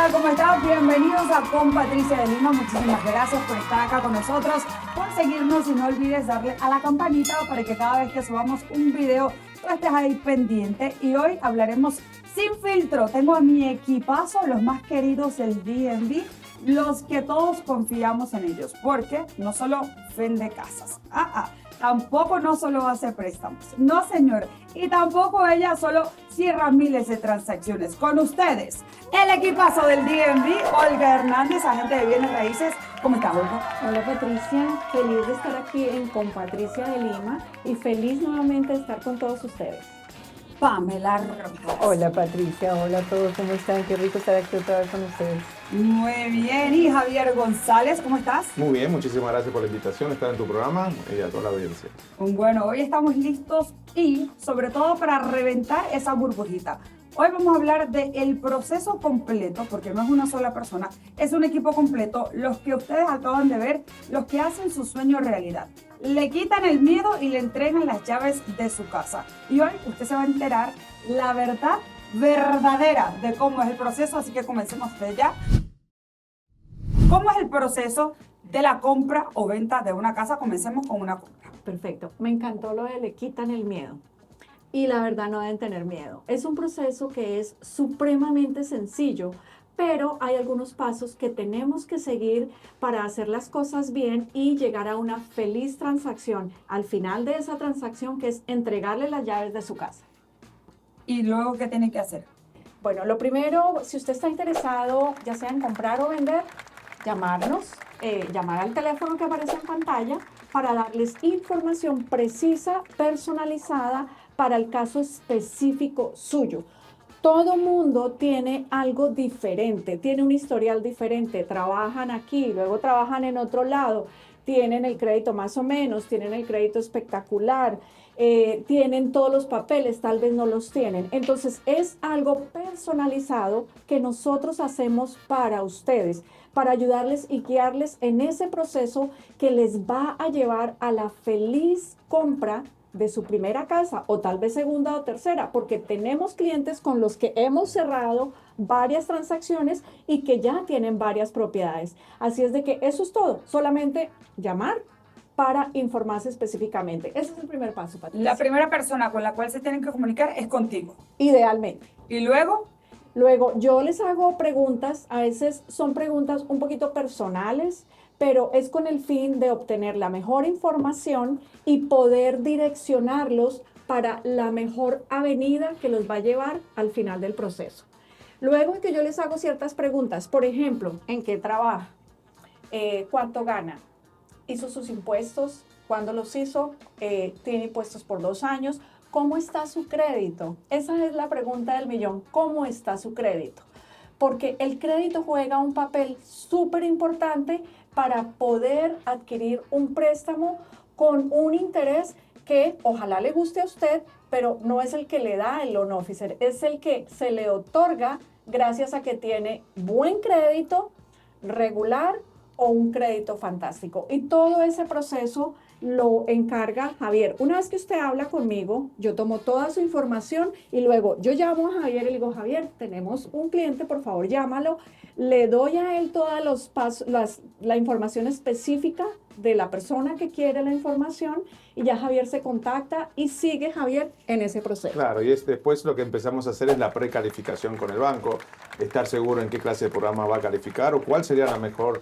Hola, ¿cómo estás? Bienvenidos a Con Patricia de Lima. Muchísimas gracias por estar acá con nosotros, por seguirnos y no olvides darle a la campanita para que cada vez que subamos un video tú estés ahí pendiente. Y hoy hablaremos sin filtro. Tengo a mi equipazo, los más queridos del DMV, los que todos confiamos en ellos, porque no solo vende casas. Tampoco no solo hace préstamos, no señor, y tampoco ella solo cierra miles de transacciones. Con ustedes, el equipazo del DMV, Olga Hernández, agente de bienes raíces. ¿Cómo estás, Olga? Hola Patricia, feliz de estar aquí Con Patricia de Lima y feliz nuevamente de estar con todos ustedes. Pamela Rojas. Hola Patricia, hola a todos, ¿cómo están? Qué rico estar aquí otra vez con ustedes. Muy bien, y Javier González, ¿cómo estás? Muy bien, muchísimas gracias por la invitación, estar en tu programa y a toda la audiencia. Bueno, hoy estamos listos y sobre todo para reventar esa burbujita. Hoy vamos a hablar del proceso completo, porque no es una sola persona, es un equipo completo, los que ustedes acaban de ver, los que hacen su sueño realidad. Le quitan el miedo y le entregan las llaves de su casa. Y hoy usted se va a enterar la verdad verdadera de cómo es el proceso, así que comencemos de ya. ¿Cómo es el proceso de la compra o venta de una casa? Comencemos con una compra. Perfecto, me encantó lo de le quitan el miedo. Y la verdad no deben tener miedo. Es un proceso que es supremamente sencillo, pero hay algunos pasos que tenemos que seguir para hacer las cosas bien y llegar a una feliz transacción al final de esa transacción, que es entregarle las llaves de su casa. ¿Y luego qué tiene que hacer? Bueno, lo primero, si usted está interesado, ya sea en comprar o vender, llamarnos, llamar al teléfono que aparece en pantalla para darles información precisa, personalizada para el caso específico suyo. Todo mundo tiene algo diferente, tiene un historial diferente, trabajan aquí, luego trabajan en otro lado, tienen el crédito más o menos, tienen el crédito espectacular, tienen todos los papeles, tal vez no los tienen. Entonces es algo personalizado que nosotros hacemos para ustedes, para ayudarles y guiarles en ese proceso que les va a llevar a la feliz compra de su primera casa o tal vez segunda o tercera, porque tenemos clientes con los que hemos cerrado varias transacciones y que ya tienen varias propiedades. Así es de que eso es todo, solamente llamar para informarse específicamente. Ese es el primer paso, Patricia. La primera persona con la cual se tienen que comunicar es contigo. Idealmente. ¿Y luego? Luego, yo les hago preguntas, a veces son preguntas un poquito personales, pero es con el fin de obtener la mejor información y poder direccionarlos para la mejor avenida que los va a llevar al final del proceso. Luego en que yo les hago ciertas preguntas, por ejemplo, ¿en qué trabaja? ¿Cuánto gana? ¿Hizo sus impuestos? ¿Cuándo los hizo? ¿Tiene impuestos por 2 años? ¿Cómo está su crédito? Esa es la pregunta del millón. ¿Cómo está su crédito? Porque el crédito juega un papel súper importante para poder adquirir un préstamo con un interés que ojalá le guste a usted, pero no es el que le da el loan officer, es el que se le otorga gracias a que tiene buen crédito, regular o un crédito fantástico. Y todo ese proceso lo encarga Javier. Una vez que usted habla conmigo, yo tomo toda su información y luego yo llamo a Javier y le digo, Javier, tenemos un cliente, por favor llámalo. Le doy a él toda la información específica de la persona que quiere la información y ya Javier se contacta y sigue Javier en ese proceso. Claro, y después lo que empezamos a hacer es la precalificación con el banco, estar seguro en qué clase de programa va a calificar o cuál sería el mejor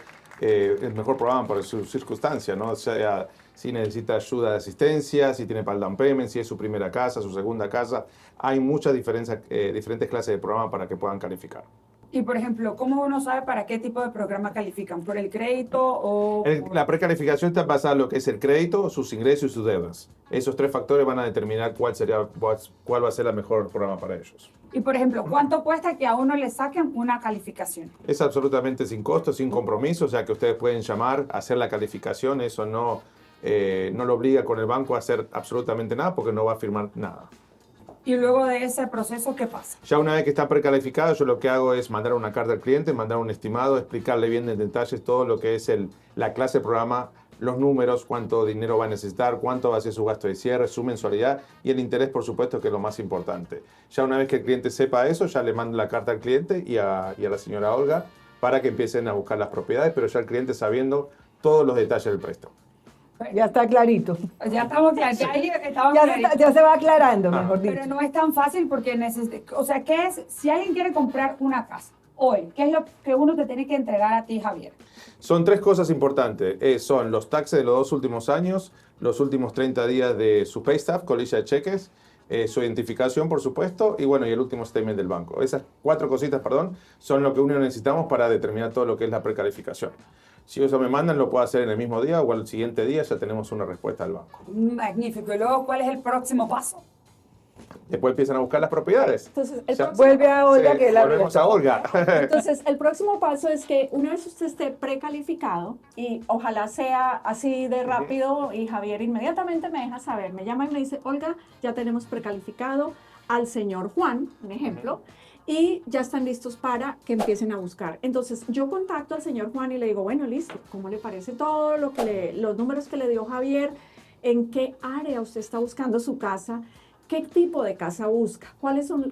programa para su circunstancia, ¿no? O sea, si necesita ayuda de asistencia, si tiene para el down payment, si es su primera casa, su segunda casa. Hay muchas diferentes clases de programa para que puedan calificar. Y, por ejemplo, ¿cómo uno sabe para qué tipo de programa califican? ¿Por el crédito o...? La precalificación está basada en lo que es el crédito, sus ingresos y sus deudas. Esos 3 factores van a determinar cuál va a ser el mejor programa para ellos. Y, por ejemplo, ¿cuánto cuesta que a uno le saquen una calificación? Es absolutamente sin costo, sin compromiso, o sea que ustedes pueden llamar, hacer la calificación, eso no lo obliga con el banco a hacer absolutamente nada porque no va a firmar nada. Y luego de ese proceso, ¿qué pasa? Ya una vez que está precalificado, yo lo que hago es mandar una carta al cliente, mandar un estimado, explicarle bien en detalles todo lo que es la clase de programa los números, cuánto dinero va a necesitar, cuánto va a ser su gasto de cierre, su mensualidad y el interés, por supuesto, que es lo más importante. Ya una vez que el cliente sepa eso, ya le mando la carta al cliente y a la señora Olga para que empiecen a buscar las propiedades, pero ya el cliente sabiendo todos los detalles del préstamo. Ya está clarito. Ya estamos claros, Ya se va aclarando, mejor dicho. Pero no es tan fácil porque o sea, ¿qué es? Si alguien quiere comprar una casa hoy, ¿qué es lo que uno te tiene que entregar a ti, Javier? Son 3 cosas importantes. Son los taxes de los 2 últimos años, los últimos 30 días de su pay stub, colilla de cheques, su identificación, por supuesto, y bueno, y el último statement del banco. Esas 4 cositas, son lo que uno necesitamos para determinar todo lo que es la precalificación. Si eso me mandan, lo puedo hacer en el mismo día o al siguiente día ya tenemos una respuesta del banco. Magnífico. ¿Y luego cuál es el próximo paso? Después empiezan a buscar las propiedades. Entonces, Vuelve a Olga, que la volvemos a Olga. Entonces, el próximo paso es que una vez usted esté precalificado, y ojalá sea así de rápido, y Javier inmediatamente me deja saber, me llama y me dice, Olga, ya tenemos precalificado al señor Juan, un ejemplo, y ya están listos para que empiecen a buscar. Entonces, yo contacto al señor Juan y le digo, bueno, listo, ¿cómo le parece todo lo que los números que le dio Javier? ¿En qué área usted está buscando su casa? ¿Qué tipo de casa busca?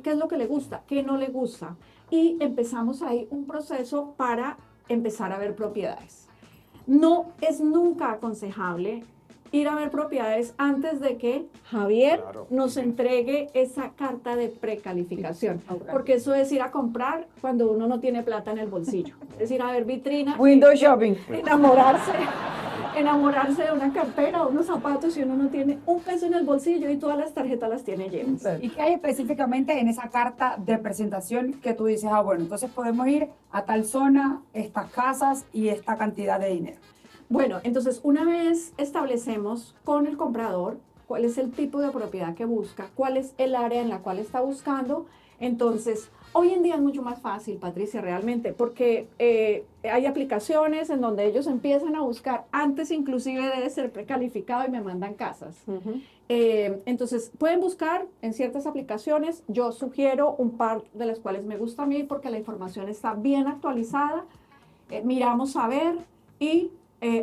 ¿Qué es lo que le gusta? ¿Qué no le gusta? Y empezamos ahí un proceso para empezar a ver propiedades. No es nunca aconsejable ir a ver propiedades antes de que Javier nos entregue esa carta de precalificación. Porque eso es ir a comprar cuando uno no tiene plata en el bolsillo. Es ir a ver vitrina. Window shopping. Enamorarse de una cartera o unos zapatos y uno no tiene un peso en el bolsillo y todas las tarjetas las tiene llenas. ¿Y qué hay específicamente en esa carta de presentación que tú dices, bueno, entonces podemos ir a tal zona, estas casas y esta cantidad de dinero? Bueno, entonces una vez establecemos con el comprador cuál es el tipo de propiedad que busca, cuál es el área en la cual está buscando, entonces hoy en día es mucho más fácil, Patricia, realmente, porque hay aplicaciones en donde ellos empiezan a buscar antes inclusive de ser precalificado y me mandan casas. Entonces pueden buscar en ciertas aplicaciones, yo sugiero un par de las cuales me gusta a mí porque la información está bien actualizada, miramos a ver y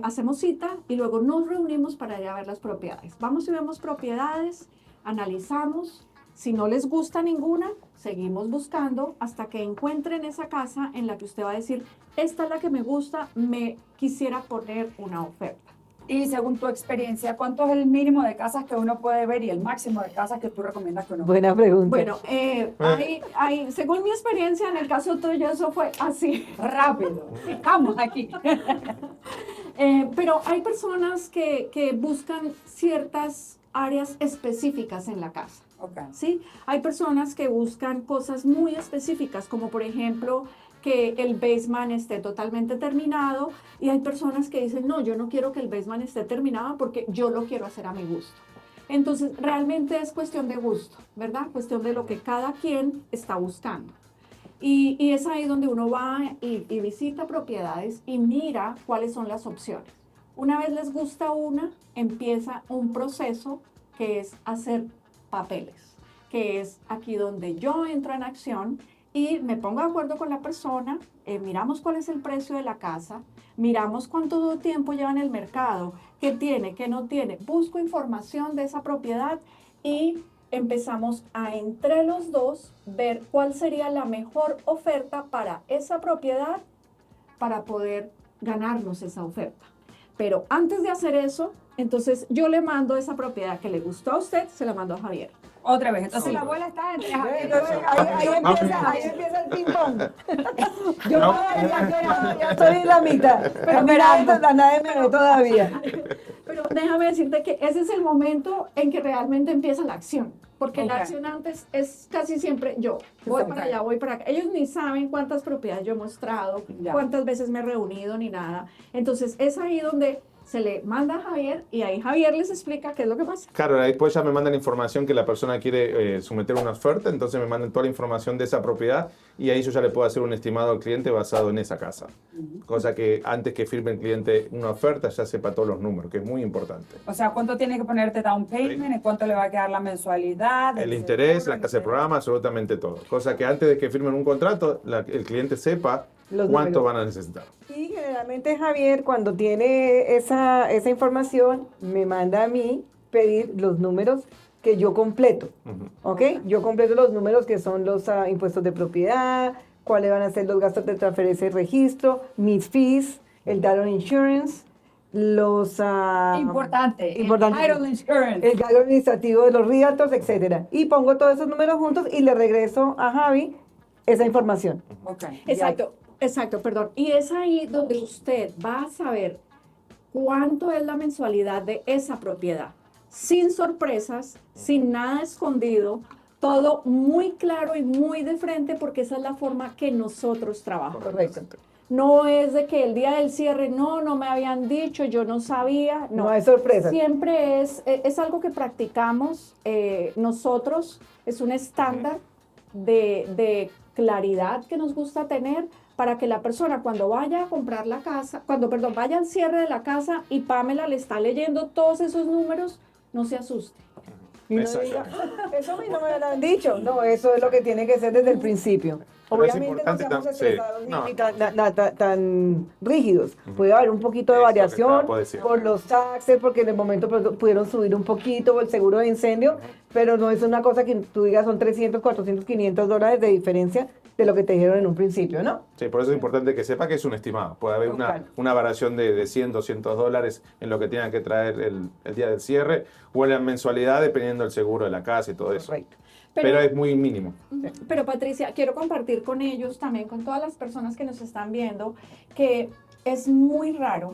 hacemos cita y luego nos reunimos para ir a ver las propiedades. Vamos y vemos propiedades, analizamos, si no les gusta ninguna, seguimos buscando hasta que encuentren esa casa en la que usted va a decir, esta es la que me gusta, me quisiera poner una oferta. Y según tu experiencia, ¿cuánto es el mínimo de casas que uno puede ver y el máximo de casas que tú recomiendas que uno vea? Buena pregunta. Bueno, según mi experiencia, en el caso tuyo, eso fue así. Rápido, estamos aquí. Pero hay personas que buscan ciertas áreas específicas en la casa. Okay. ¿Sí? Hay personas que buscan cosas muy específicas, como por ejemplo que el basement esté totalmente terminado, y hay personas que dicen, no, yo no quiero que el basement esté terminado porque yo lo quiero hacer a mi gusto. Entonces, realmente es cuestión de gusto, ¿verdad? Cuestión de lo que cada quien está buscando. Y es ahí donde uno va y visita propiedades y mira cuáles son las opciones. Una vez les gusta una, empieza un proceso que es hacer papeles, que es aquí donde yo entro en acción y me pongo de acuerdo con la persona, miramos cuál es el precio de la casa, miramos cuánto tiempo lleva en el mercado, qué tiene, qué no tiene, busco información de esa propiedad y empezamos a entre los dos ver cuál sería la mejor oferta para esa propiedad para poder ganarnos esa oferta. Pero antes de hacer eso, entonces yo le mando esa propiedad que le gustó a usted, se la mando a Javier. Otra vez, entonces la abuela está entre Javier. Ahí empieza el ping-pong. Yo ya estoy en la mitad. Pero nadie me ve todavía. Pero déjame decirte que ese es el momento en que realmente empieza la acción. Porque la acción antes es casi siempre yo. Voy para allá, voy para acá. Ellos ni saben cuántas propiedades yo he mostrado, cuántas veces me he reunido, ni nada. Entonces es ahí donde se le manda a Javier y ahí Javier les explica qué es lo que pasa. Claro, después ya me mandan información que la persona quiere someter una oferta, entonces me mandan toda la información de esa propiedad y ahí yo ya le puedo hacer un estimado al cliente basado en esa casa. Cosa que antes que firme el cliente una oferta ya sepa todos los números, que es muy importante. O sea, ¿cuánto tiene que ponerte down payment? ¿En cuánto le va a quedar la mensualidad? El interés, la casa de programa, absolutamente todo. Cosa que antes de que firmen un contrato, el cliente sepa cuánto van a necesitar. Y generalmente Javier, cuando tiene esa información, me manda a mí pedir los números que yo completo, ¿ok? Yo completo los números que son los impuestos de propiedad, cuáles van a ser los gastos de transferencia y registro, mis fees, el title insurance, los... Importante. Importante. El title insurance. El cargo administrativo de los realtors, etcétera. Y pongo todos esos números juntos y le regreso a Javi esa información. Okay. Exacto, perdón. Y es ahí donde usted va a saber cuánto es la mensualidad de esa propiedad. Sin sorpresas, sin nada escondido, todo muy claro y muy de frente, porque esa es la forma que nosotros trabajamos. Correcto. No es de que el día del cierre, no me habían dicho, yo no sabía. No hay sorpresas. Siempre es algo que practicamos nosotros, es un estándar de claridad que nos gusta tener para que la persona cuando vaya a comprar la casa, vaya al cierre de la casa y Pamela le está leyendo todos esos números, no se asuste. Y no diga, eso a mí no me lo han dicho. No, eso es lo que tiene que ser desde el principio. Pero es Obviamente no importante seamos sí, estresados no. ni tan rígidos. Puede haber un poquito de variación puede ser. por los taxes, porque en el momento pudieron subir un poquito por el seguro de incendio, pero no es una cosa que tú digas son 300, 400, 500 dólares de diferencia de lo que te dijeron en un principio, ¿no? Sí, por eso es importante que sepa que es un estimado. Puede haber una variación de 100, 200 dólares en lo que tenga que traer el día del cierre o en la mensualidad dependiendo del seguro de la casa y todo eso. Correcto. Pero es muy mínimo. Pero Patricia, quiero compartir con ellos también, con todas las personas que nos están viendo, que es muy raro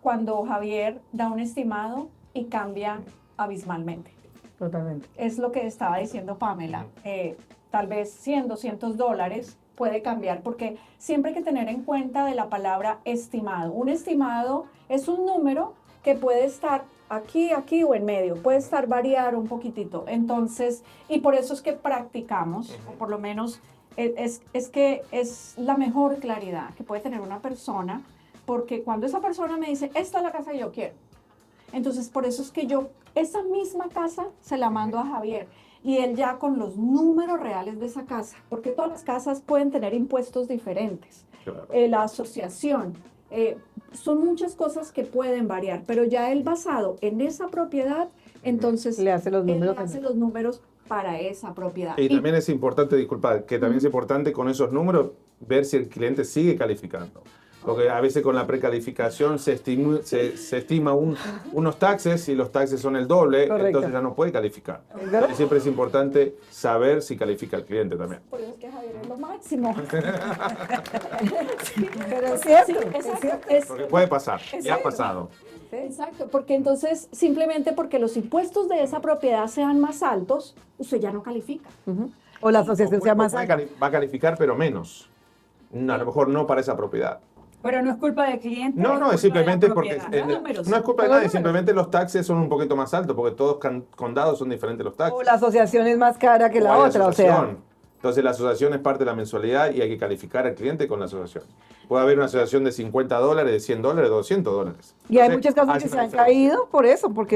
cuando Javier da un estimado y cambia abismalmente. Totalmente. Es lo que estaba diciendo Pamela. Tal vez 100, 200 dólares puede cambiar, porque siempre hay que tener en cuenta de la palabra estimado. Un estimado es un número que puede estar aquí o en medio, puede estar variar un poquitito. Entonces, y por eso es que practicamos, o por lo menos es que es la mejor claridad que puede tener una persona, porque cuando esa persona me dice, esta es la casa que yo quiero, entonces por eso es que yo esa misma casa se la mando a Javier. Y él ya con los números reales de esa casa, porque todas las casas pueden tener impuestos diferentes. Claro. La asociación, son muchas cosas que pueden variar, pero ya él basado en esa propiedad, entonces Le hace los números. él hace los números para esa propiedad. Y también es importante, disculpa, que también es importante con esos números ver si el cliente sigue calificando. Porque a veces con la precalificación se estima unos taxes y los taxes son el doble, Correcto. entonces ya no puede calificar. ¿Es verdad? Entonces siempre es importante saber si califica el cliente también. Por eso es que Javier es lo máximo. Pero es cierto, Sí, es cierto. exacto. Porque puede pasar, ya ha pasado. Exacto, porque entonces simplemente porque los impuestos de esa propiedad sean más altos, usted ya no califica. O la asociación sea más Puede alta. va a calificar, pero menos. A lo mejor no para esa propiedad. Pero no es culpa del cliente. No, es culpa simplemente de la porque propiedad. no es culpa de nadie, simplemente los taxes son un poquito más altos, porque todos condados son diferentes los taxes. O la asociación es más cara que la O hay otra, o sea. asociación. Entonces la asociación es parte de la mensualidad y hay que calificar al cliente con la asociación. Puede haber una asociación de 50 dólares, de 100 dólares, de 200 dólares. Y hay Entonces, muchas casas hace que se una han diferencia. caído por eso, porque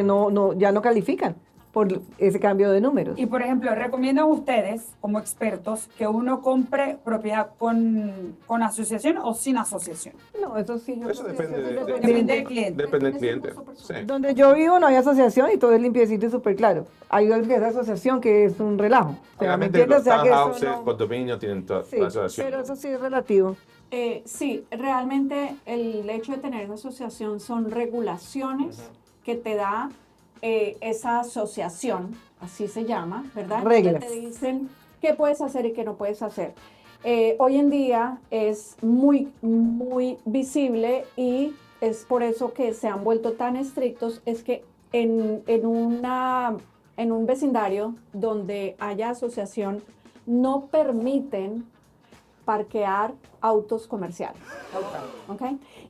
ya no califican por ese cambio de números. Y por ejemplo, recomiendan ustedes, como expertos, que uno compre propiedad con asociación o sin asociación. No, eso sí. yo Eso creo que depende eso Depende del cliente. Depende del Es cliente. un gusto Sí. personal. Donde yo vivo no hay asociación y todo es limpiecito y súper claro. Hay otra que es asociación que es un relajo. O sea, ¿me Obviamente entiendes? O los sea, que eso townhouses, no- condominios tienen toda Sí, la asociación. pero eso sí es relativo. Sí, realmente el hecho de tener una asociación son regulaciones que te da esa asociación, así se llama, ¿verdad? Reglas. Que te dicen qué puedes hacer y qué no puedes hacer. Hoy en día es muy, muy visible y es por eso que se han vuelto tan estrictos, es que en un vecindario donde haya asociación no permiten parquear autos comerciales. ¿Ok?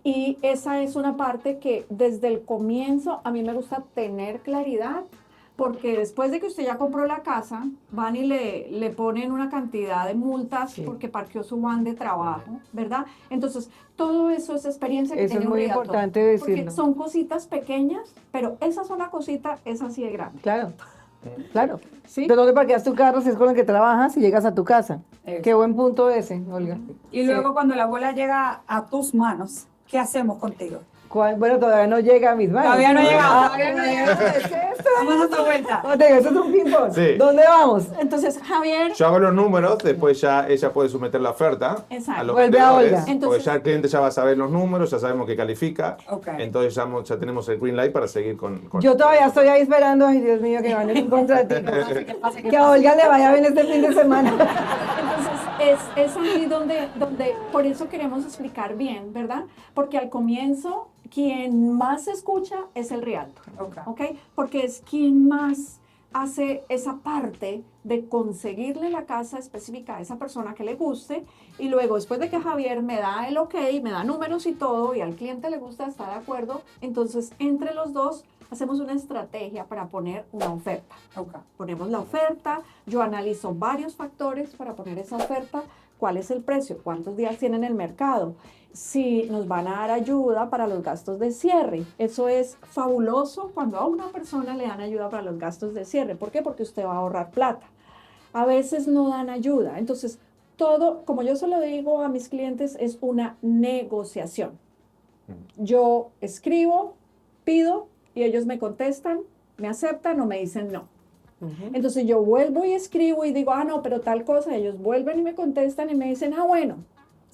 Y esa es una parte que desde el comienzo a mí me gusta tener claridad, porque después de que usted ya compró la casa, van y le ponen una cantidad de multas Sí. porque parqueó su van de trabajo, ¿verdad? Entonces, todo eso es experiencia que Eso tiene es un muy realtor, importante decirlo. porque son cositas pequeñas, pero esa sola cosita es así de grande. Claro, claro. ¿Sí? ¿De dónde parqueas tu carro si es con el que trabajas y llegas a tu casa? Eso. Qué buen punto ese, Olga. Y luego cuando la bola llega a tus manos, ¿qué hacemos contigo? Bueno, todavía no llega a mis manos. Todavía no ha llegado, Ah, todavía no ha llegado. ¿qué es esto? Vamos a otra vuelta. No, te digo, eso es un ping-pong. Sí. ¿Dónde vamos? Entonces, Javier, Yo hago los números, después ya ella puede someter la oferta Exacto. a los Vuelve a vendedores, Olga. porque Entonces- ya el cliente ya va a saber los números, ya sabemos que califica, Ok. entonces ya tenemos el green light para seguir con Yo todavía estoy ahí esperando, ay Dios mío, que van a un contratito. Que a Olga le vaya bien este fin de semana. Entonces, es ahí donde, por eso queremos explicar bien, ¿verdad? Porque al comienzo, quien más escucha es el realtor, Ok. ¿ok? Porque es quien más hace esa parte de conseguirle la casa específica a esa persona que le guste, y luego después de que Javier me da el ok, me da números y todo, y al cliente le gusta, está de acuerdo, entonces entre los dos hacemos una estrategia para poner una oferta. Ok. Ponemos la oferta, yo analizo varios factores para poner esa oferta, cuál es el precio, cuántos días tiene en el mercado, si nos van a dar ayuda para los gastos de cierre. Eso es fabuloso cuando a una persona le dan ayuda para los gastos de cierre. ¿Por qué? Porque usted va a ahorrar plata. A veces no dan ayuda. Entonces, todo, como yo se lo digo a mis clientes, es una negociación. Yo escribo, pido y ellos me contestan, me aceptan o me dicen no. Entonces yo vuelvo y escribo y digo, no, pero tal cosa. Ellos vuelven y me contestan y me dicen, bueno,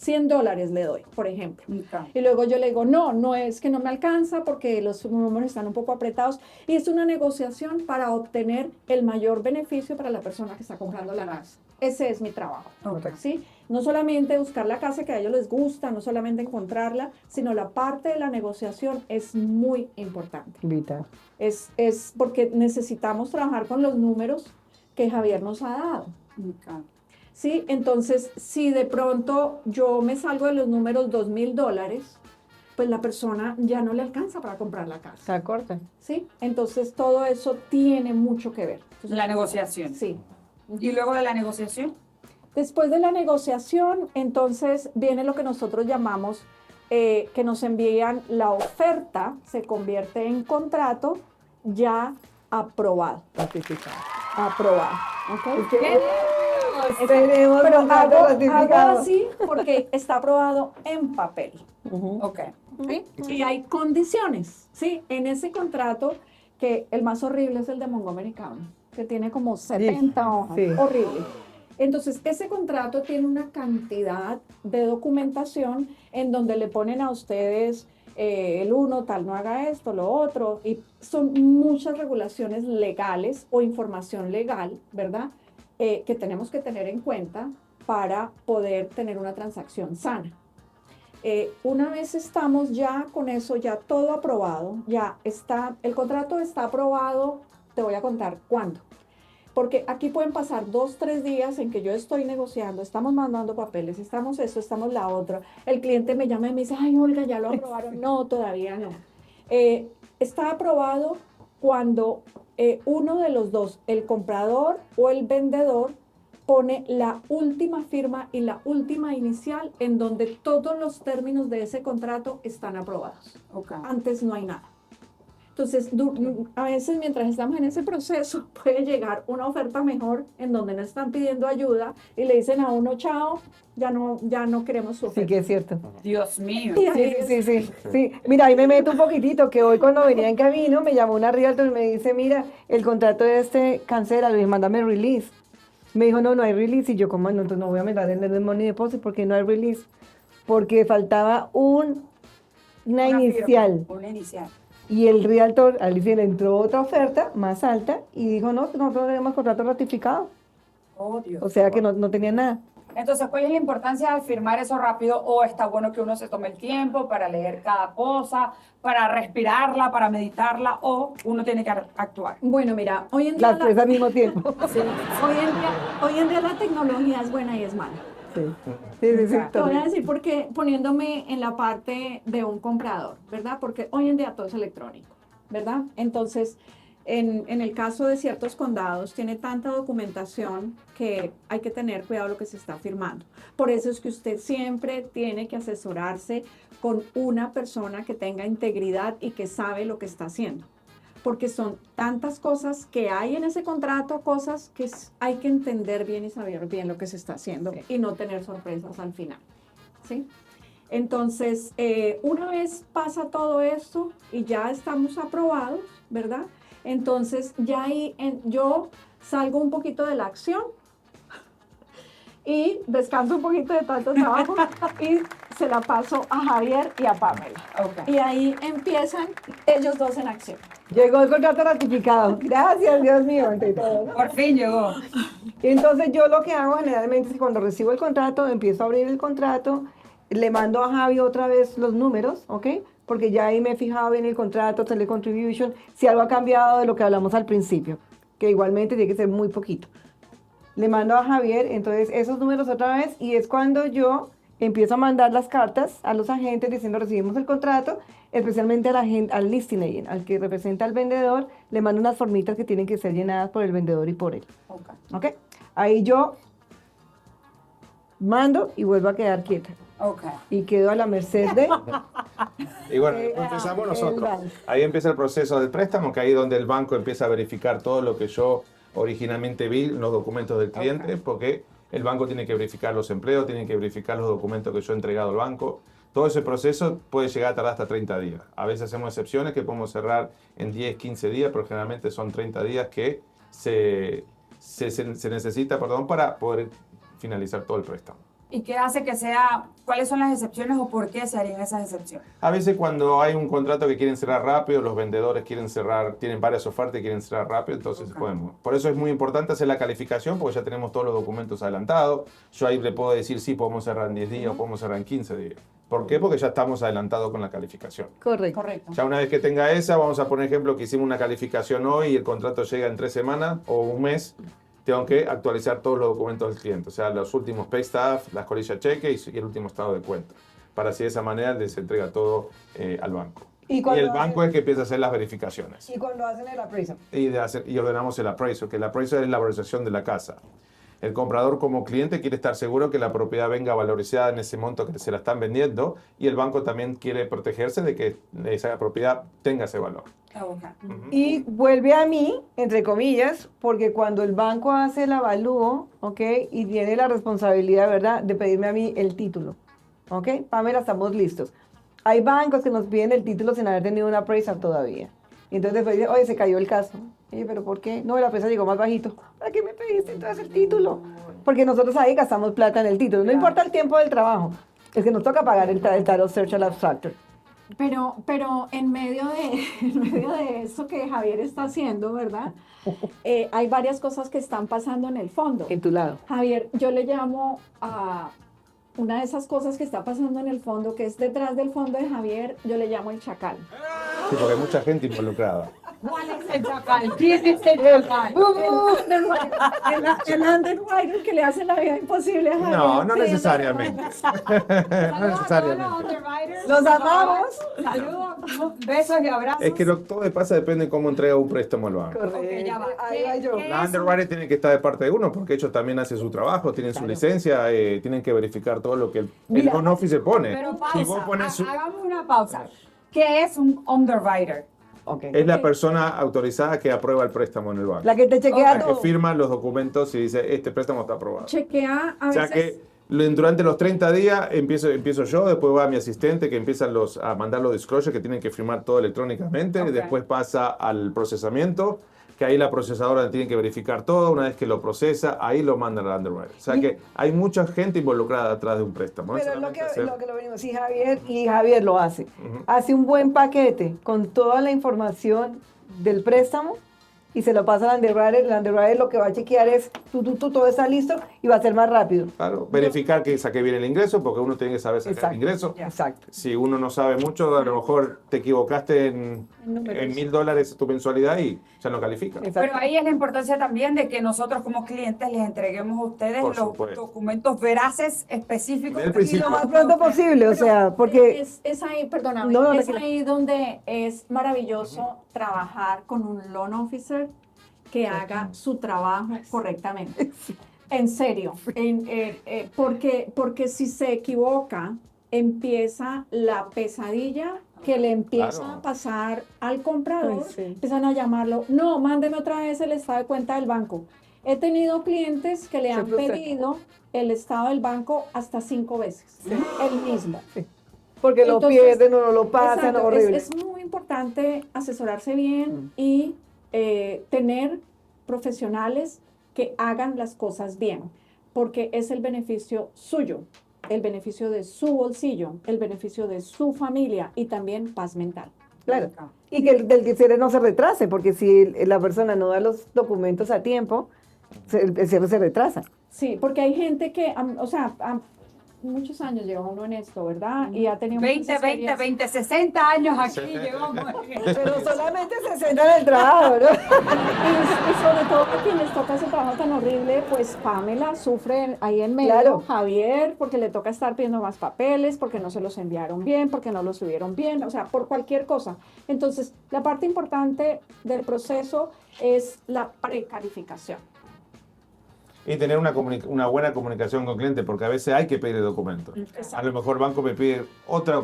$100 le doy, por ejemplo. Ok. Y luego yo le digo, no es que no me alcanza porque los números están un poco apretados. Y es una negociación para obtener el mayor beneficio para la persona que está comprando la casa. Ese es mi trabajo. Ok. ¿Sí? No solamente buscar la casa que a ellos les gusta, no solamente encontrarla, sino la parte de la negociación es muy importante. Vital. Es porque necesitamos trabajar con los números que Javier nos ha dado. Ok. ¿Sí? Entonces, si de pronto yo me salgo de los números $2,000, pues la persona ya no le alcanza para comprar la casa. Está corta. ¿Sí? Entonces, todo eso tiene mucho que ver. Entonces, La negociación. Sí. Y luego de la negociación. Después de la negociación, entonces viene lo que nosotros llamamos que nos envían la oferta, se convierte en contrato ya aprobado. Ratificado. Aprobado. ¿Ok? Tenemos Pero contrato hago ratificado. así porque está aprobado en papel. Ok. ¿Sí? Y hay condiciones, ¿sí? En ese contrato, que el más horrible es el de Montgomery County, que tiene como 70 hojas. Sí. Horrible. Entonces, ese contrato tiene una cantidad de documentación en donde le ponen a ustedes el uno, tal, no haga esto, lo otro, y son muchas regulaciones legales o información legal, ¿verdad? Que tenemos que tener en cuenta para poder tener una transacción sana. Una vez estamos ya con eso, ya todo aprobado, ya está, el contrato está aprobado, te voy a contar cuándo. Porque aquí pueden pasar 2, 3 días en que yo estoy negociando, estamos mandando papeles, estamos esto, estamos la otra. El cliente me llama y me dice, ay, Olga, ¿ya lo aprobaron? No, todavía no. Está aprobado cuando uno de los dos, el comprador o el vendedor, pone la última firma y la última inicial en donde todos los términos de ese contrato están aprobados. Ok. Antes no hay nada. Entonces, a veces mientras estamos en ese proceso puede llegar una oferta mejor en donde no están pidiendo ayuda y le dicen a uno, chao, ya no queremos su oferta. Sí que es cierto. Dios mío. Y ahí Sí. Mira, ahí me meto un poquitito, que hoy cuando venía en camino me llamó una realtor y me dice, mira, el contrato de cancélalo y mándame release. Me dijo, no hay release. Y yo, como no, entonces no voy a mandar el money deposit porque no hay release. Porque faltaba una Una inicial. firma, una inicial. Y el realtor, Alicia, le entró otra oferta más alta y dijo, no, nosotros tenemos contrato ratificado. Oh, Dios. O sea que no tenía nada. Entonces, ¿cuál es la importancia de firmar eso rápido? ¿O está bueno que uno se tome el tiempo para leer cada cosa, para respirarla, para meditarla? ¿O uno tiene que actuar? Bueno, mira, hoy en día Las tres al mismo tiempo. hoy en día la tecnología es buena y es mala. Sí. Sí. Te voy a decir porque poniéndome en la parte de un comprador, ¿verdad? Porque hoy en día todo es electrónico, ¿verdad? Entonces, en el caso de ciertos condados, tiene tanta documentación que hay que tener cuidado lo que se está firmando. Por eso es que usted siempre tiene que asesorarse con una persona que tenga integridad y que sabe lo que está haciendo. Porque son tantas cosas que hay en ese contrato, cosas que hay que entender bien y saber bien lo que se está haciendo y no tener sorpresas al final, ¿sí? Entonces, una vez pasa todo esto y ya estamos aprobados, ¿verdad? Entonces, ya ahí yo salgo un poquito de la acción y descanso un poquito de tanto trabajo y se la paso a Javier y a Pamela. Okay. Y ahí empiezan ellos dos en acción. Llegó el contrato ratificado. Gracias, Dios mío, entre todos. Por fin llegó. Entonces yo lo que hago generalmente es que cuando recibo el contrato, empiezo a abrir el contrato, le mando a Javi otra vez los números, ¿ok? Porque ya ahí me he fijado en el contrato, telecontribution, si algo ha cambiado de lo que hablamos al principio, que igualmente tiene que ser muy poquito. Le mando a Javier, entonces esos números otra vez, y es cuando yo empiezo a mandar las cartas a los agentes diciendo recibimos el contrato, especialmente al listing agent, al que representa al vendedor, le mando unas formitas que tienen que ser llenadas por el vendedor y por él. ¿Ok? Ahí yo mando y vuelvo a quedar quieta. Okay. Y quedo a la merced de... Y bueno, empezamos nosotros. Ahí empieza el proceso del préstamo, que ahí es donde el banco empieza a verificar todo lo que yo originalmente vi en los documentos del cliente, porque el banco tiene que verificar los empleos, tiene que verificar los documentos que yo he entregado al banco. Todo ese proceso puede llegar a tardar hasta 30 días. A veces hacemos excepciones que podemos cerrar en 10, 15 días, pero generalmente son 30 días que se necesita, para poder finalizar todo el préstamo. ¿Y qué hace que sea, cuáles son las excepciones o por qué se harían esas excepciones? A veces cuando hay un contrato que quieren cerrar rápido, los vendedores quieren cerrar, tienen varias ofertas y quieren cerrar rápido, entonces podemos. Por eso es muy importante hacer la calificación, porque ya tenemos todos los documentos adelantados. Yo ahí le puedo decir, sí, podemos cerrar en 10 días o podemos cerrar en 15 días. ¿Por qué? Porque ya estamos adelantados con la calificación. Correcto. Ya una vez que tenga esa, vamos a poner ejemplo que hicimos una calificación hoy y el contrato llega en 3 semanas o un mes. Tengo que actualizar todos los documentos del cliente, o sea, los últimos pay staff, las colillas cheque y el último estado de cuenta, para así de esa manera les entrega todo al banco. Y el banco es que empieza a hacer las verificaciones. Y cuando hacen el appraisal. Y ordenamos el appraisal, que el appraisal es la valorización de la casa. El comprador como cliente quiere estar seguro que la propiedad venga valorizada en ese monto que se la están vendiendo y el banco también quiere protegerse de que esa propiedad tenga ese valor. Y vuelve a mí, entre comillas, porque cuando el banco hace el avalúo, ¿ok? Y tiene la responsabilidad, ¿verdad?, de pedirme a mí el título, ¿ok? Pamela, estamos listos. Hay bancos que nos piden el título sin haber tenido una appraisal todavía. Y entonces después dice, oye, se cayó el caso. Oye, ¿pero por qué? No, la appraisal llegó más bajito. ¿Para qué me pediste entonces el título? Porque nosotros ahí gastamos plata en el título. No importa el tiempo del trabajo. Es que nos toca pagar el title search al abstractor. Pero en medio de eso que Javier está haciendo, ¿verdad? Hay varias cosas que están pasando en el fondo. En tu lado. Javier, yo le llamo a una de esas cosas que está pasando en el fondo, que es detrás del fondo de Javier, yo le llamo el chacal. Sí, porque hay mucha gente involucrada. ¿Cuál es el chacal? ¿Quién es el chacal? El underwriter que le hace la vida imposible a Javier. No, no necesariamente. No necesariamente. ¡Los amamos! Saludos, besos y abrazos. Es que todo pasa depende de cómo entrega un préstamo al banco. Correcto. Ok, ya va. Ahí va yo. La underwriter tiene que estar de parte de uno porque ellos también hacen su trabajo, tienen su licencia, tienen que verificar todo lo que el loan officer pone. Pero Si vos pausa, pones hagamos una pausa. ¿Qué es un underwriter? Okay. es la persona autorizada que aprueba el préstamo en el banco. La que te chequea La que todo. firma los documentos y dice, este préstamo está aprobado. Chequea a O sea veces. que durante los 30 días empiezo yo, después va mi asistente que empiezan a mandar los disclosures que tienen que firmar todo electrónicamente, Ok. después pasa al procesamiento, que ahí la procesadora tiene que verificar todo, una vez que lo procesa, ahí lo mandan al underwriter. O sea que hay mucha gente involucrada atrás de un préstamo. Pero ¿no? lo que Solamente lo venimos, sí, Javier lo hace. Hace un buen paquete con toda la información del préstamo y se lo pasa al underwriter. El underwriter lo que va a chequear es, todo está listo y va a ser más rápido. Claro, verificar que saqué bien el ingreso, porque uno tiene que saber sacar el ingreso. Exacto. Si uno no sabe mucho, a lo mejor te equivocaste en $1,000 tu mensualidad y ya no califica. Exacto. Pero ahí es la importancia también de que nosotros como clientes les entreguemos a ustedes Por los supuesto. documentos veraces específicos. Del Y principio. lo más pronto posible, o sea, porque... Es ahí, perdóname, No, es tranquila. ahí donde es maravilloso trabajar con un loan officer que haga su trabajo correctamente. En serio, porque si se equivoca, empieza la pesadilla que le empieza Claro. a pasar al comprador. Ay, sí. Empiezan a llamarlo, no, mándeme otra vez el estado de cuenta del banco. He tenido clientes que le Se han frustran. pedido el estado del banco hasta 5 veces, el mismo. Porque lo Entonces, pierden o no lo pasan, exacto, horrible. es muy importante asesorarse bien y tener profesionales que hagan las cosas bien, porque es el beneficio suyo, el beneficio de su bolsillo, el beneficio de su familia y también paz mental. Claro. Y que el cierre no se retrase, porque si la persona no da los documentos a tiempo, el cierre se retrasa. Sí, porque hay gente que, o sea, muchos años lleva uno en esto, ¿verdad? Y ha tenido 20, muchas 20, experiencias. 20, 60 años aquí llevamos. Pero solamente 60 en el trabajo, ¿no? Y sobre todo a quien les toca ese trabajo tan horrible, pues Pamela sufre ahí en medio, Claro. Javier, porque le toca estar pidiendo más papeles, porque no se los enviaron bien, porque no los subieron bien, o sea, por cualquier cosa. Entonces, la parte importante del proceso es la precalificación. Y tener una buena comunicación con el cliente, porque a veces hay que pedir documentos. A lo mejor el banco me pide otro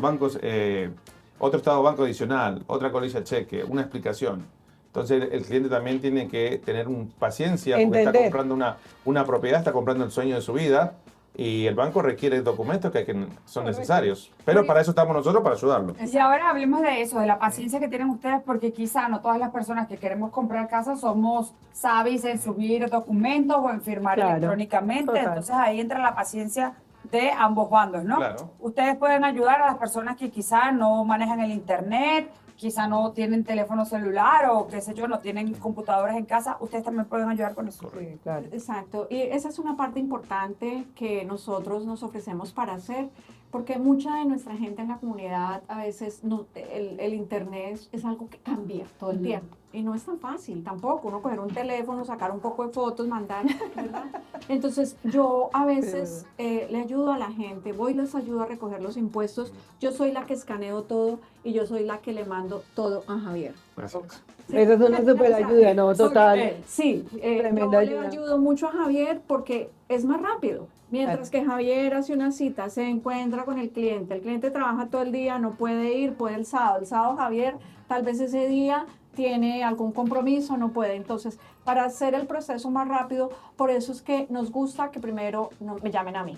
estado de banco adicional, otra colilla cheque, una explicación. Entonces el cliente también tiene que tener paciencia porque está Entender. comprando una propiedad, está comprando el sueño de su vida y el banco requiere documentos que son necesarios. Pero para eso estamos nosotros, para ayudarlo. Y ahora hablemos de eso, de la paciencia que tienen ustedes, porque quizá no todas las personas que queremos comprar casa somos sabios en subir documentos o en firmar Claro, electrónicamente. total. Entonces ahí entra la paciencia de ambos bandos, ¿no? Claro. Ustedes pueden ayudar a las personas que quizá no manejan el internet, quizá no tienen teléfono celular o qué sé yo, no tienen computadoras en casa. Ustedes también pueden ayudar con eso. Sí, claro. Exacto, y esa es una parte importante que nosotros nos ofrecemos para hacer, porque mucha de nuestra gente en la comunidad a veces el internet es algo que cambia todo el tiempo y no es tan fácil tampoco, uno coger un teléfono, sacar un poco de fotos, mandar, ¿verdad? Entonces yo a veces le ayudo a la gente, voy y les ayudo a recoger los impuestos, yo soy la que escaneo todo y yo soy la que le mando todo a Javier. Gracias. Sí. Esa es una super ayuda, ¿no? Total. Sí, Tremenda yo le ayuda. ayudo mucho a Javier porque es más rápido. Mientras que Javier hace una cita, se encuentra con el cliente trabaja todo el día, no puede ir, puede el sábado Javier tal vez ese día tiene algún compromiso, no puede. Entonces, para hacer el proceso más rápido, por eso es que nos gusta que primero me llamen a mí,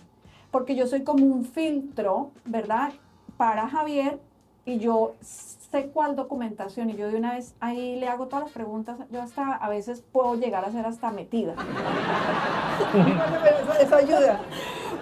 porque yo soy como un filtro, ¿verdad? Para Javier y yo sé cuál documentación y yo de una vez ahí le hago todas las preguntas, yo hasta a veces puedo llegar a ser hasta metida. Eso ayuda.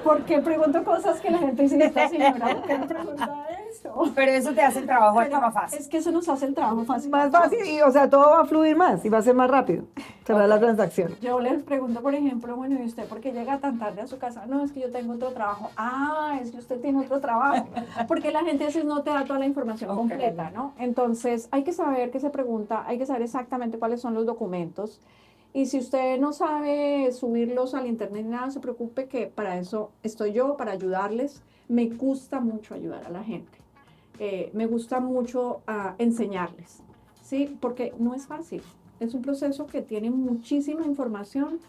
Porque pregunto cosas que la gente dice, esta señora, ¿por qué me pregunta esto? Pero eso te hace el trabajo hasta más fácil. Es que eso nos hace el trabajo fácil. Más fácil y, o sea, todo va a fluir más y va a ser más rápido. Cerrar la transacción. Yo les pregunto, por ejemplo, bueno, ¿y usted por qué llega tan tarde a su casa? No, es que yo tengo otro trabajo. Ah, es que usted tiene otro trabajo. Porque la gente a veces no te da toda la información completa, ¿no? Entonces, hay que saber qué se pregunta, hay que saber exactamente cuáles son los documentos. Y si usted no sabe subirlos al internet ni nada, no se preocupe que para eso estoy yo, para ayudarles. Me gusta mucho ayudar a la gente. Me gusta mucho enseñarles, ¿sí? Porque no es fácil. Es un proceso que tiene muchísima información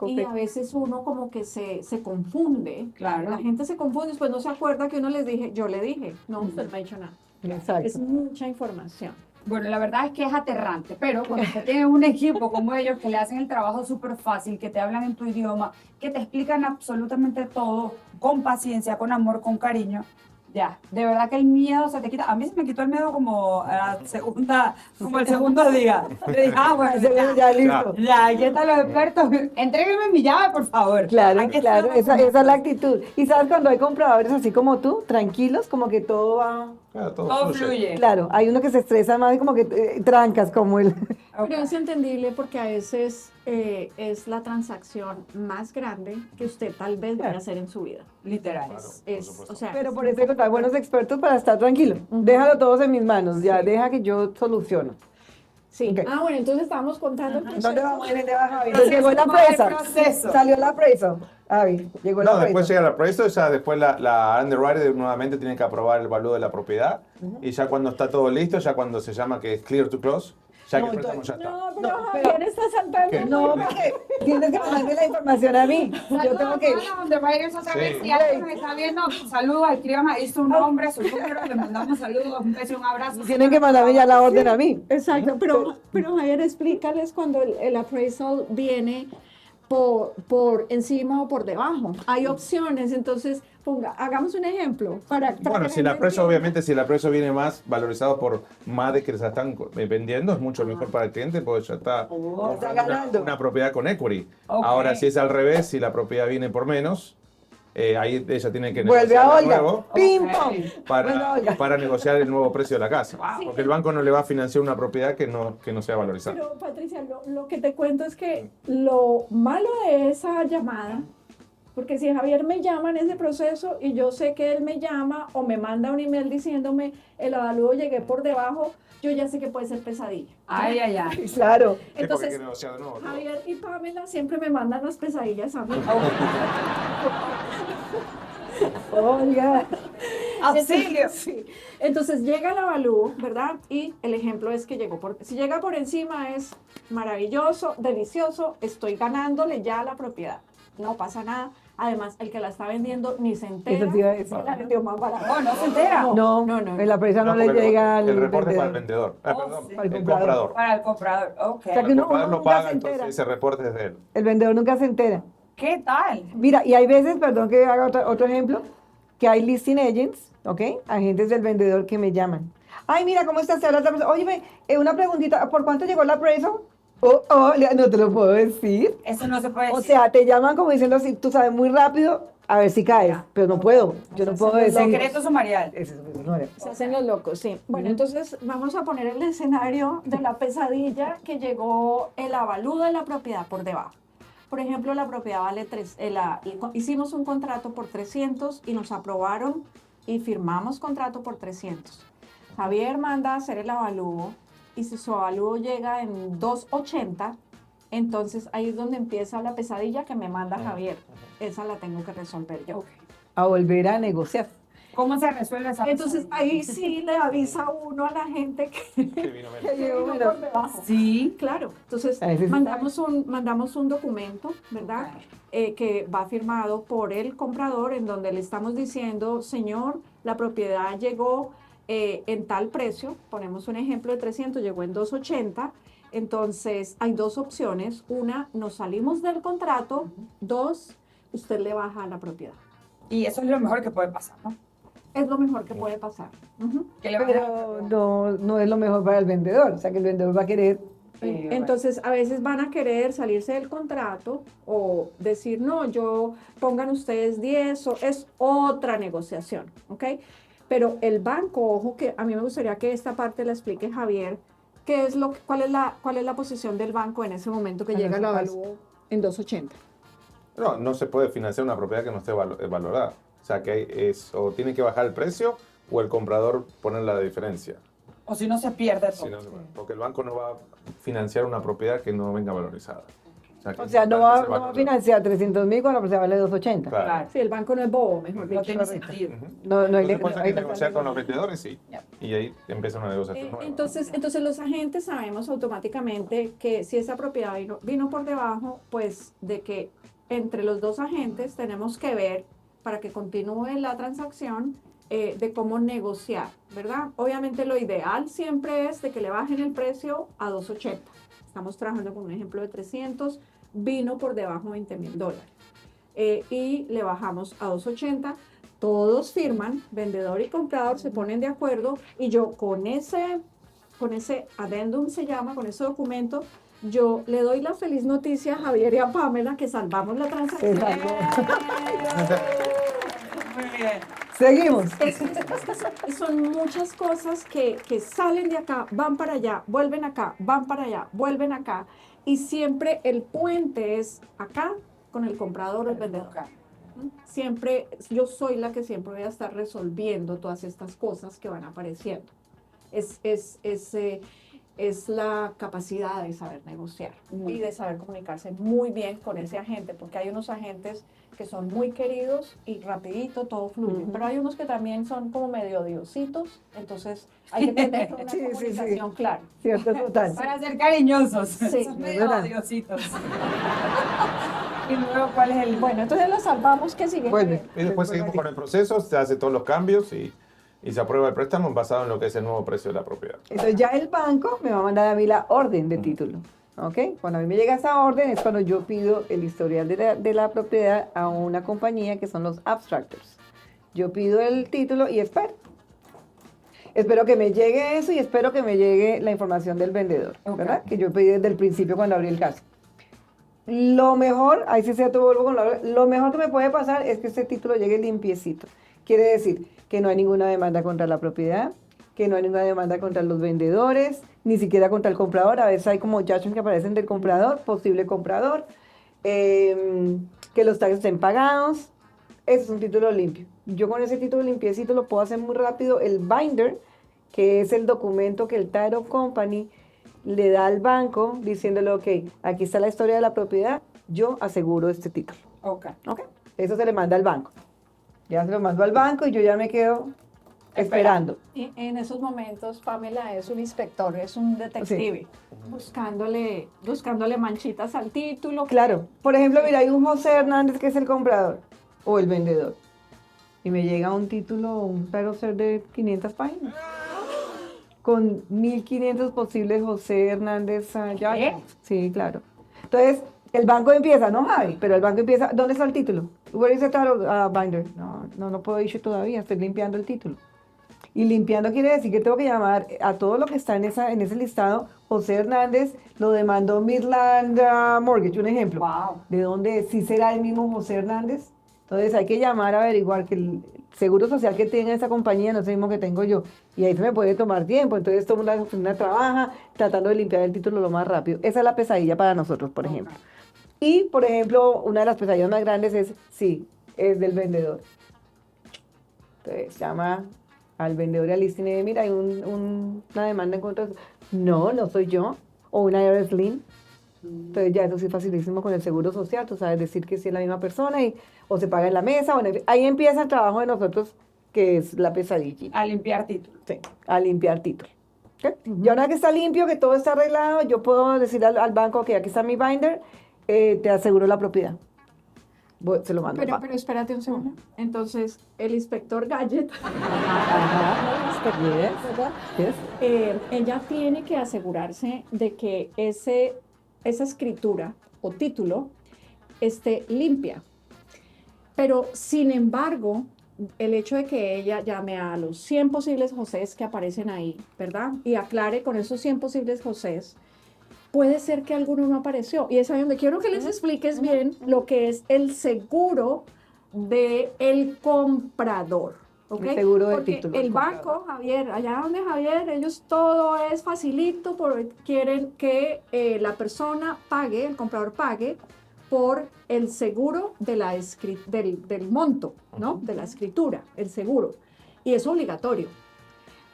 y a veces uno como que se confunde. Claro. La gente se confunde, después no se acuerda que uno les dije, yo le dije. No, usted no me ha dicho nada. Exacto. Es mucha información. Bueno, la verdad es que es aterrante, pero cuando usted tiene un equipo como ellos que le hacen el trabajo súper fácil, que te hablan en tu idioma, que te explican absolutamente todo con paciencia, con amor, con cariño, ya, de verdad que el miedo se te quita. A mí se me quitó el miedo como como el segundo día. Yo dije, bueno, Ya listo. ya, aquí están los expertos. Entrégueme mi llave, por favor. Claro, Aquí claro, estamos. esa es la actitud. Y sabes, cuando hay compradores así como tú, tranquilos, como que todo va... Claro, Todo fluye. Claro, hay uno que se estresa más y como que trancas, como el... Ok. Pero es entendible porque a veces es la transacción más grande que usted tal vez vaya a hacer en su vida. Literal. O sea, Pero por eso hay que contar buenos expertos para estar tranquilo. Déjalo todos en mis manos, ya, deja que yo soluciono. sí. Ok. Ah, bueno, entonces estábamos contando el proceso. ¿Dónde vamos? ¿Dónde va Javi? Entonces, Llegó la ¿cómo va el presa. proceso? Salió la presa. Javi, llegó la No, presa. después llega la appraisal, ya después la underwriter nuevamente tiene que aprobar el valor de la propiedad y ya cuando está todo listo, ya cuando se llama que es clear to close, ya que No, el préstamo ya está. No, pero No, Javier está saltando. ¿Qué? No, porque tienes que mandarme la información a mí. Yo tengo que... Donde va a ir otra vez. Sí. Si alguien nos está viendo, saludos, escriban ahí su nombre, su número, le mandamos saludos, un beso y un abrazo. Tienen que mandarme ya la orden a mí. Exacto, pero Javier, explícales cuando el appraisal viene, por encima o por debajo. Hay opciones, entonces hagamos un ejemplo. Para Bueno, que si la la gente precio, entienda. obviamente, si la precio viene más valorizado por más de que se están vendiendo, es mucho mejor para el cliente porque ya está Está comprando ganando. una propiedad con equity. Ok. Ahora, si es al revés, si la propiedad viene por menos, ahí ella tiene que Vuelve negociar a de Olga. nuevo ¡Pim, Ok. pam! Vuelve a Olga. para negociar el nuevo precio de la casa. Wow. Porque el banco no le va a financiar una propiedad que no sea valorizada. Pero Patricia, lo que te cuento es que lo malo de esa llamada, porque si Javier me llama en ese proceso y yo sé que él me llama o me manda un email diciéndome el avalúo llegué por debajo, yo ya sé que puede ser pesadilla. Ay, ay, ay. Claro. Sí, porque hay Entonces, que negociar de nuevo todo. Javier y Pamela siempre me mandan las pesadillas a mí. Olga. Auxilio. Sí. Entonces llega el avalúo, ¿verdad? Y el ejemplo es que si llega por encima es maravilloso, delicioso, estoy ganándole ya a la propiedad. No pasa nada. Además, el que la está vendiendo ni se entera Eso te iba a decir. que la vendió más barata. No, no se entera. No, no. en la presa no le porque llega al el reporte es para el vendedor. vendedor. Oh, Perdón, sí. Para el el comprador. comprador. Para el comprador. Ok. sea, que El uno comprador lo nunca paga, se entonces entera. ese reporte es de él. El vendedor nunca se entera. ¿Qué tal? Mira, y hay veces, perdón que haga otro ejemplo, que hay listing agents, ¿ok? Agentes del vendedor que me llaman. Ay, mira, ¿cómo estás? Óyeme, una preguntita, ¿por cuánto llegó el appraisal? No te lo puedo decir. Eso no se puede O decir. sea, te llaman como diciendo así, tú sabes, muy rápido, a ver si caes, pero no puedo, yo no puedo decir. Secreto sumarial. Ese es un secreto. Se hacen los locos, sí. Bueno, entonces vamos a poner el escenario de la pesadilla que llegó el avalúo de la propiedad por debajo. Por ejemplo, la propiedad vale hicimos un contrato por 300 y nos aprobaron y firmamos contrato por 300. Javier manda a hacer el avalúo y si su avalúo llega en 280, entonces ahí es donde empieza la pesadilla que me manda Javier. Esa la tengo que resolver yo. A volver a negociar. ¿Cómo se resuelve esa Entonces pesadilla? ahí sí le avisa uno a la gente que Que vino menos. vino por debajo. Sí. Claro, entonces A veces sí mandamos un documento, ¿verdad? Que va firmado por el comprador en donde le estamos diciendo, señor, la propiedad llegó en tal precio, ponemos un ejemplo de 300, llegó en 280, entonces hay dos opciones, una, nos salimos del contrato, dos, usted le baja a la propiedad. Y eso es lo mejor que puede pasar, ¿no? Es lo mejor que puede pasar. Ujú. Que le baje la Pero propiedad. no es lo mejor para el vendedor, o sea que el vendedor va a querer. Sí, Entonces, a veces van a querer salirse del contrato o decir, no, pongan ustedes 10, es otra negociación, ¿ok? Pero el banco, ojo que a mí me gustaría que esta parte la explique Javier, cuál es la posición del banco en ese momento que En llega el ese caso. avalúo en 280. No se puede financiar una propiedad que no esté valorada. O sea, que o tiene que bajar el precio o el comprador poner la diferencia. O si no se pierde todo. Si no, porque el banco no va a financiar una propiedad que no venga valorizada. que O sea, no es va, el no va a valor. financiar 300.000 cuando la propiedad vale 280. Claro. Claro. Sí, el banco no es bobo, mejor No dicho. tiene sentido. Ujú. No hay Entonces, hay que que negociar con los vendedores y ahí empieza una negociación nueva. Entonces los agentes sabemos automáticamente que si esa propiedad vino por debajo, pues de que entre los dos agentes tenemos que ver para que continúe la transacción de cómo negociar, ¿verdad? Obviamente lo ideal siempre es de que le bajen el precio a 280. Estamos trabajando con un ejemplo de 300, vino por debajo de $20,000 y le bajamos a 280. Todos firman, vendedor y comprador se ponen de acuerdo y yo con ese addendum se llama, con ese documento, yo le doy la feliz noticia a Javier y a Pamela que salvamos la transacción. Exacto. Muy bien. Seguimos. Son muchas cosas que salen de acá, van para allá, vuelven acá, van para allá, vuelven acá. Y siempre el puente es acá con el comprador o el vendedor. Siempre, yo soy la que siempre voy a estar resolviendo todas estas cosas que van apareciendo. Es la capacidad de saber negociar y de saber comunicarse muy bien con ese agente, porque hay unos agentes que son muy queridos y rapidito todo fluye, pero hay unos que también son como medio odiositos, entonces hay que tener una Sí, sí, sí. comunicación clara. Cierto, total. Para ser cariñosos. Sí, Son es medio verdad. odiositos. Y luego, ¿cuál es el...? Bueno, entonces lo salvamos, que sigue. Vuelve. Y después seguimos con el proceso, se hace todos los cambios y se aprueba el préstamo basado en lo que es el nuevo precio de la propiedad. Entonces ya el banco me va a mandar a mí la orden de título. ¿ok? Cuando a mí me llega esa orden es cuando yo pido el historial de la propiedad a una compañía que son los abstractors. Yo pido el título y espero. Espero que me llegue eso y espero que me llegue la información del vendedor, ¿verdad? Que yo pedí desde el principio cuando abrí el caso. Lo mejor, ahí sí se te vuelvo con lo mejor que me puede pasar es que este título llegue limpiecito. Quiere decir que no hay ninguna demanda contra la propiedad, que no hay ninguna demanda contra los vendedores, ni siquiera contra el comprador. A veces hay como judgments que aparecen del comprador, posible comprador, que los taxes estén pagados. Ese es un título limpio. Yo con ese título limpiecito lo puedo hacer muy rápido. El binder, que es el documento que el title company le da al banco diciéndole, ok, aquí está la historia de la propiedad, yo aseguro este título. Ok. ¿Ok? Eso se le manda al banco. Ya se lo mando al banco y yo ya me quedo esperando. Y en esos momentos, Pamela es un inspector, es un detective, buscándole manchitas al título. Claro. Por ejemplo, mira, hay un José Hernández que es el comprador o el vendedor. Y me llega un título, un title search de 500 páginas. Con 1500 posibles José Hernández ya. Sí, claro. Entonces, el banco empieza, no Javi, pero el banco empieza, ¿dónde está el título? Where is the title binder? No puedo issue todavía, estoy limpiando el título. Y limpiando quiere decir que tengo que llamar a todo lo que está en ese listado. José Hernández lo demandó Midland Mortgage, un ejemplo. Wow. ¿De dónde? ¿Sí será el mismo José Hernández? Entonces hay que llamar a averiguar que el seguro social que tenga esa compañía no es el mismo que tengo yo. Y ahí se me puede tomar tiempo. Entonces todo la oficina trabaja tratando de limpiar el título lo más rápido. Esa es la pesadilla para nosotros, por ejemplo. Y, por ejemplo, una de las pesadillas más grandes es del vendedor. Entonces llama al vendedor y al listing y dice, mira, hay una demanda en contra de... No soy yo. O una IRS lien. Entonces ya eso sí es facilísimo con el seguro social, tú sabes decir que sí es la misma persona o se paga en la mesa, ahí empieza el trabajo de nosotros, que es la pesadilla. A limpiar títulos. Sí, a limpiar título. ¿Okay? Ya una vez que está limpio, que todo está arreglado, yo puedo decir al banco que aquí está mi binder, te aseguro la propiedad. Se lo mando. Pero espérate un segundo. Entonces, el inspector Gadget, ¿verdad? Yes. Ella tiene que asegurarse de que esa escritura o título esté limpia. Pero, sin embargo, el hecho de que ella llame a los 100 posibles Josés que aparecen ahí, ¿verdad? Y aclare con esos 100 posibles Josés, puede ser que alguno no apareció. Y es ahí donde quiero que les expliques bien lo que es el seguro del comprador. ¿Okay? El seguro del Porque título. El banco, Javier, allá donde Javier, ellos todo es facilito, porque quieren que la persona pague, el comprador pague por el seguro de del monto, ¿no? De la escritura, el seguro. Y es obligatorio.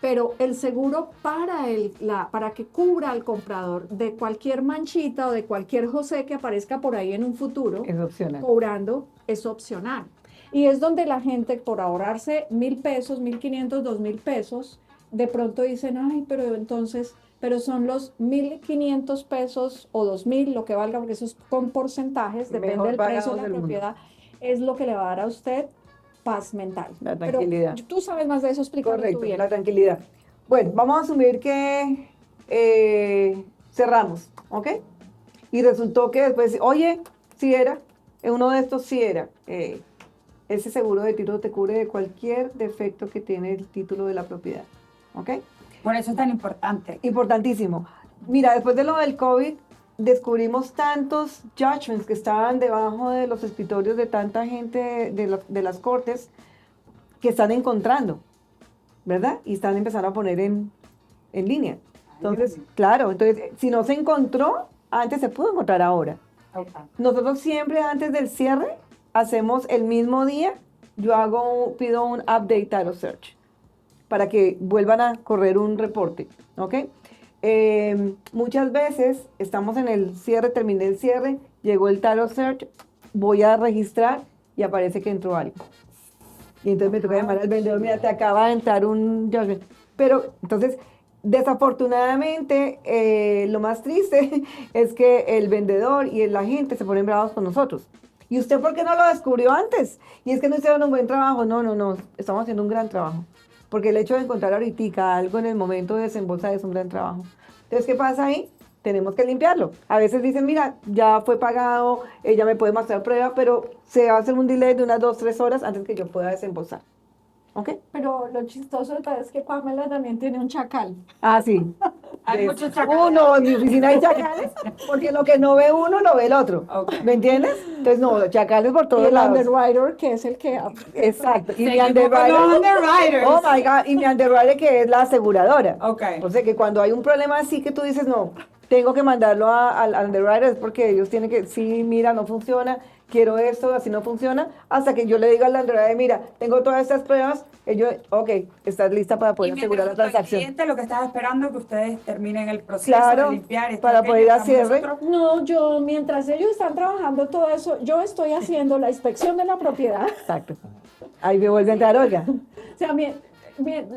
Pero el seguro para que cubra al comprador de cualquier manchita o de cualquier José que aparezca por ahí en un futuro, Es opcional. cobrando, es opcional. Y es donde la gente, por ahorrarse 1,000 pesos, 1,500, 2,000 pesos, de pronto dicen, ay, pero son los 1,500 pesos o 2,000, lo que valga, porque eso es con porcentajes, depende Mejor del precio pagados de la del mundo. propiedad, es lo que le va a dar a usted paz mental. La tranquilidad. Pero tú sabes más de eso, explícame tú Correcto, bien. la tranquilidad. Bueno, vamos a asumir que cerramos, ¿ok? Y resultó que después, oye, sí era, uno de estos sí era. Ese seguro de título te cubre de cualquier defecto que tiene el título de la propiedad, ¿ok? Por eso es tan importante. Importantísimo. Mira, después de lo del COVID, descubrimos tantos judgments que estaban debajo de los escritorios de tanta gente de las cortes que están encontrando, ¿verdad? Y están empezando a poner en línea. Entonces, claro, entonces, si no se encontró, antes se pudo encontrar ahora. Okay. Nosotros siempre antes del cierre hacemos el mismo día, pido un update title search para que vuelvan a correr un reporte, ¿ok? Muchas veces estamos en el cierre, terminé el cierre, llegó el title search, voy a registrar y aparece que entró algo. Y entonces me toca llamar al vendedor, mira, te acaba de entrar un judgment. Pero, entonces, desafortunadamente, lo más triste es que el vendedor y la gente se ponen bravos con nosotros. ¿Y usted por qué no lo descubrió antes? Y es que no hicieron un buen trabajo. No, estamos haciendo un gran trabajo. Porque el hecho de encontrar ahorita algo en el momento de desembolsar es un gran trabajo. Entonces, ¿qué pasa ahí? tenemos que limpiarlo. A veces dicen, mira, ya fue pagado, ella me puede mostrar prueba, pero se va a hacer un delay de unas 2-3 horas antes que yo pueda desembolsar. ¿Ok? Pero lo chistoso es que Pamela también tiene un chacal. Ah, sí. Hay muchos chacales. Uno, en mi oficina hay chacales, porque lo que no ve uno, lo ve el otro. Ok. ¿Me entiendes? Entonces, no, chacales por Y todos el lados. underwriter, que es el que... Exacto. Y Se mi equivocó con los underwriters. Oh my God, y mi underwriter que es la aseguradora. Ok. O sea que cuando hay un problema así que tú dices, no, tengo que mandarlo al underwriter, es porque ellos tienen que, sí, mira, no funciona, quiero esto, así no funciona, hasta que yo le digo al underwriter, mira, tengo todas estas pruebas, ellos, ok, estás lista para poder Y asegurar la mientras tanto, el transacción. cliente lo que está esperando es que ustedes terminen el proceso Claro, de limpiar esto, para aquello, poder ir a estamos cierre. nosotros. No, yo, mientras ellos están trabajando todo eso, yo estoy haciendo la inspección de la propiedad. Exacto. Ahí me vuelve a entrar, Olga. O sea,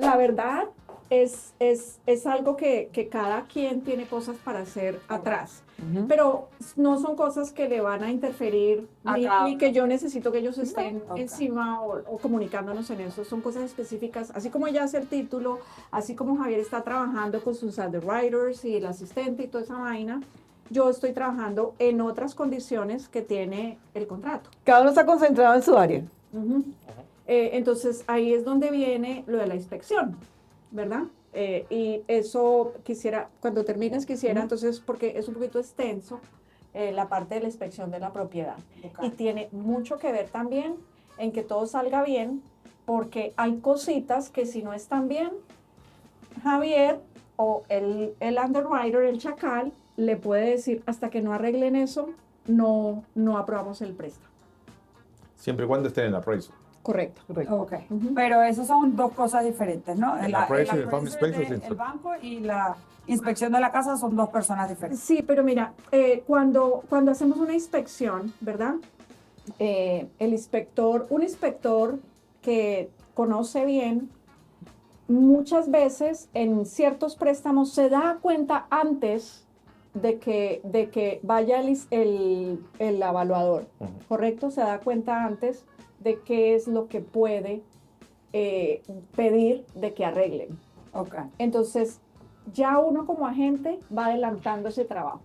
la verdad es algo que cada quien tiene cosas para hacer atrás. Pero no son cosas que le van a interferir Acá. ni que yo necesito que ellos estén Ok. encima o comunicándonos en eso. Son cosas específicas, así como ella hace el título, así como Javier está trabajando con sus underwriters y el asistente y toda esa vaina. Yo estoy trabajando en otras condiciones que tiene el contrato. Cada uno está concentrado en su área. Ujú. Entonces ahí es donde viene lo de la inspección, ¿verdad? Y eso quisiera, cuando termines quisiera, entonces, porque es un poquito extenso, la parte de la inspección de la propiedad. Ok. Y tiene mucho que ver también en que todo salga bien, porque hay cositas que si no están bien, Javier o el underwriter, el chacal, le puede decir, hasta que no arreglen eso, no aprobamos el préstamo. Siempre y cuando estén en la appraisal. Correcto. Ok. Pero esas son dos cosas diferentes, ¿no? El appraisal y el home inspection es el diferente. banco y la inspección de la casa son dos personas diferentes. Sí, pero mira, cuando hacemos una inspección, ¿verdad? Un inspector que conoce bien, muchas veces en ciertos préstamos se da cuenta antes de que vaya el evaluador, ¿correcto? Se da cuenta antes de qué es lo que puede pedir de que arreglen. Ok. Entonces, ya uno como agente va adelantando ese trabajo.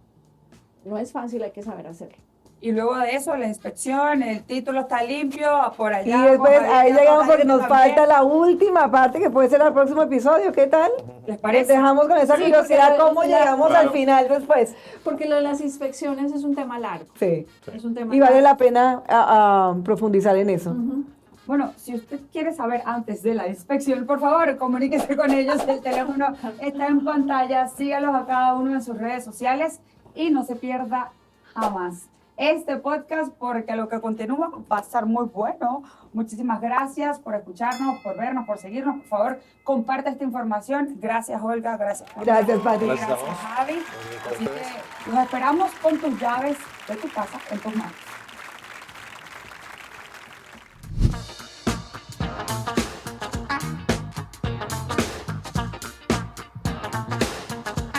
No es fácil, hay que saber hacerlo. Y luego de eso, la inspección, el título está limpio, por allá. Y después vamos, ahí ya llegamos porque también. nos falta la última parte que puede ser el próximo episodio. ¿Qué tal? ¿Les Les parece? dejamos con esa Sí, curiosidad porque cómo llegamos Claro. al final después. Porque lo de las inspecciones es un tema largo. Sí. Es un tema Y vale largo. la pena profundizar en eso. Ujú. Bueno, si usted quiere saber antes de la inspección, por favor, comuníquese con ellos. El teléfono está en pantalla. Sígalos a cada uno en sus redes sociales y no se pierda jamás este podcast porque lo que continúa va a estar muy bueno. Muchísimas gracias por escucharnos, por vernos, por seguirnos. Por favor, comparte esta información. Gracias, Olga. Gracias, Olga. Gracias, Pati. Gracias a vos. Javi. Así que los esperamos con tus llaves de tu casa en tus manos.